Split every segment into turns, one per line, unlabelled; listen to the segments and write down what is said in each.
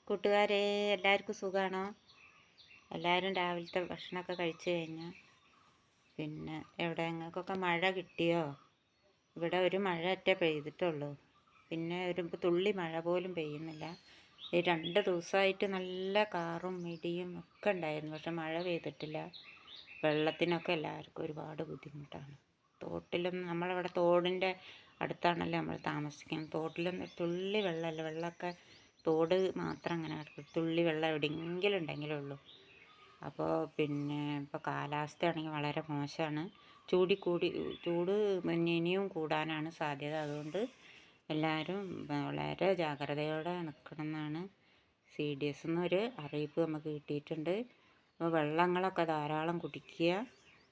കൂട്ടുകാരെ, എല്ലാവർക്കും സുഖമാണോ? എല്ലാവരും രാവിലത്തെ ഭക്ഷണമൊക്കെ കഴിച്ചു കഴിഞ്ഞാൽ പിന്നെ എവിടെയെങ്കിലൊക്കെ മഴ കിട്ടിയോ? ഇവിടെ ഒരു മഴ ഒറ്റ പെയ്തിട്ടുള്ളൂ. പിന്നെ ഒരു തുള്ളി മഴ പോലും പെയ്യുന്നില്ല. ഈ 2 ദിവസമായിട്ട് നല്ല കാറും ഇടിയും ഒക്കെ ഉണ്ടായിരുന്നു, പക്ഷെ മഴ പെയ്തിട്ടില്ല. വെള്ളത്തിനൊക്കെ എല്ലാവർക്കും ഒരുപാട് ബുദ്ധിമുട്ടാണ്. തോട്ടിലൊന്നും, നമ്മളവിടെ തോടിൻ്റെ അടുത്താണല്ലോ നമ്മൾ താമസിക്കുന്നത്. തോട്ടിലൊന്നും തുള്ളി വെള്ളമല്ല. വെള്ളമൊക്കെ തോട് മാത്രം അങ്ങനെ കിടക്കും. തുള്ളി വെള്ളം എവിടെയെങ്കിലും ഉണ്ടെങ്കിലേ ഉള്ളൂ. അപ്പോൾ പിന്നെ ഇപ്പോൾ കാലാവസ്ഥയാണെങ്കിൽ വളരെ മോശമാണ്. ചൂട് ഇനിയും കൂടാനാണ് സാധ്യത. അതുകൊണ്ട് എല്ലാവരും വളരെ ജാഗ്രതയോടെ നിൽക്കണം എന്നാണ് CDS എന്നൊരു അറിയിപ്പ് നമുക്ക് കിട്ടിയിട്ടുണ്ട്. അപ്പോൾ വെള്ളങ്ങളൊക്കെ ധാരാളം കുടിക്കുക.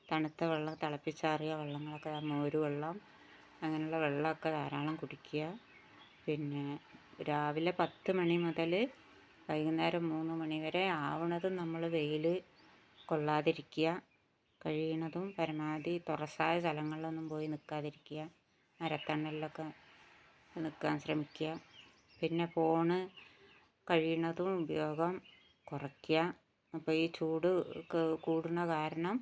തണുത്ത വെള്ളം, തിളപ്പിച്ചാറിയ വെള്ളങ്ങളൊക്കെ, മോര് വെള്ളം, അങ്ങനെയുള്ള വെള്ളമൊക്കെ ധാരാളം കുടിക്കുക. പിന്നെ രാവിലെ 10 മണി മുതൽ വൈകുന്നേരം 3 മണി വരെ ആവണതും നമ്മൾ വെയിൽ കൊള്ളാതിരിക്കുക. കഴിയണതും പരമാവധി തുറസായ സ്ഥലങ്ങളിലൊന്നും പോയി നിൽക്കാതിരിക്കുക. മരത്തണലിലൊക്കെ നിൽക്കാൻ ശ്രമിക്കുക. പിന്നെ ഫോണ് കഴിയണതും ഉപയോഗം കുറയ്ക്കുക. അപ്പോൾ ഈ ചൂട് കൂടുന്ന കാരണം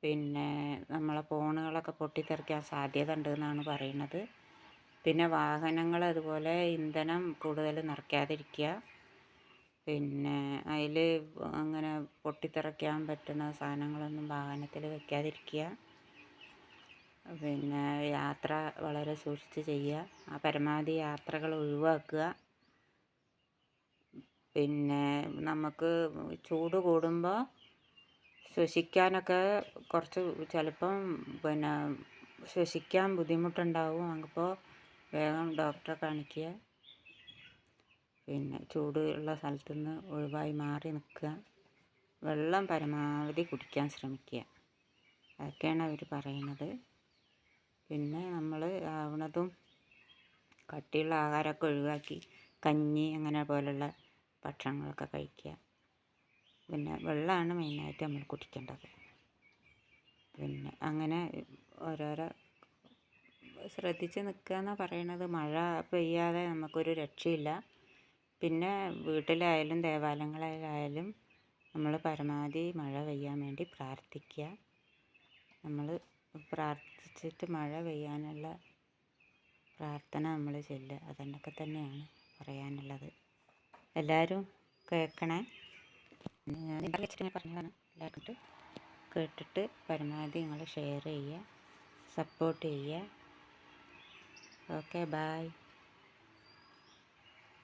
പിന്നെ നമ്മളെ ഫോണുകളൊക്കെ പൊട്ടിത്തെറിക്കാൻ സാധ്യത ഉണ്ടെന്നാണ് പറയുന്നത്. പിന്നെ വാഹനങ്ങൾ അതുപോലെ ഇന്ധനം കൂടുതൽ നിറയ്ക്കാതിരിക്കുക. പിന്നെ അതിൽ അങ്ങനെ പൊട്ടിത്തെറിക്കാൻ പറ്റുന്ന സാധനങ്ങളൊന്നും വാഹനത്തിൽ വയ്ക്കാതിരിക്കുക. പിന്നെ യാത്ര വളരെ സൂക്ഷിച്ച് ചെയ്യുക. പരമാവധി യാത്രകൾ ഒഴിവാക്കുക. പിന്നെ നമുക്ക് ചൂട് കൂടുമ്പോൾ ശ്വസിക്കാനൊക്കെ കുറച്ച് ചിലപ്പം പിന്നെ ശ്വസിക്കാൻ ബുദ്ധിമുട്ടുണ്ടാവും. അപ്പോൾ വേഗം ഡോക്ടറെ കാണിക്കുക. പിന്നെ ചൂട് ഉള്ള സ്ഥലത്തു നിന്ന് ഒഴിവായി മാറി നിൽക്കുക. വെള്ളം പരമാവധി കുടിക്കാൻ ശ്രമിക്കുക. അതൊക്കെയാണ് അവർ പറയുന്നത്. പിന്നെ നമ്മൾ ആവണതും കട്ടിയുള്ള ആഹാരമൊക്കെ ഒഴിവാക്കി കഞ്ഞി അങ്ങനെ പോലുള്ള ഭക്ഷണങ്ങളൊക്കെ കഴിക്കുക. പിന്നെ വെള്ളമാണ് മെയിനായിട്ട് നമ്മൾ കുടിക്കേണ്ടത്. പിന്നെ അങ്ങനെ ഓരോരോ ശ്രദ്ധിച്ച് നിൽക്കുക എന്നാണ് പറയണത്. മഴ പെയ്യാതെ നമുക്കൊരു രക്ഷയില്ല. പിന്നെ വീട്ടിലായാലും ദേവാലയങ്ങളിലായാലും നമ്മൾ പരമാവധി മഴ പെയ്യാൻ വേണ്ടി പ്രാർത്ഥിക്കുക. നമ്മൾ പ്രാർത്ഥിച്ചിട്ട് മഴ പെയ്യാനുള്ള പ്രാർത്ഥന നമ്മൾ ചൊല്ലുക. അതൊക്കെ തന്നെയാണ് പറയാനുള്ളത്. എല്ലാവരും കേൾക്കണേ. ഞാൻ പറഞ്ഞതാണ്. എല്ലാവർക്കും കേട്ടിട്ട് പരമാവധി നിങ്ങൾ ഷെയർ ചെയ്യുക, സപ്പോർട്ട് ചെയ്യുക. Okay, by.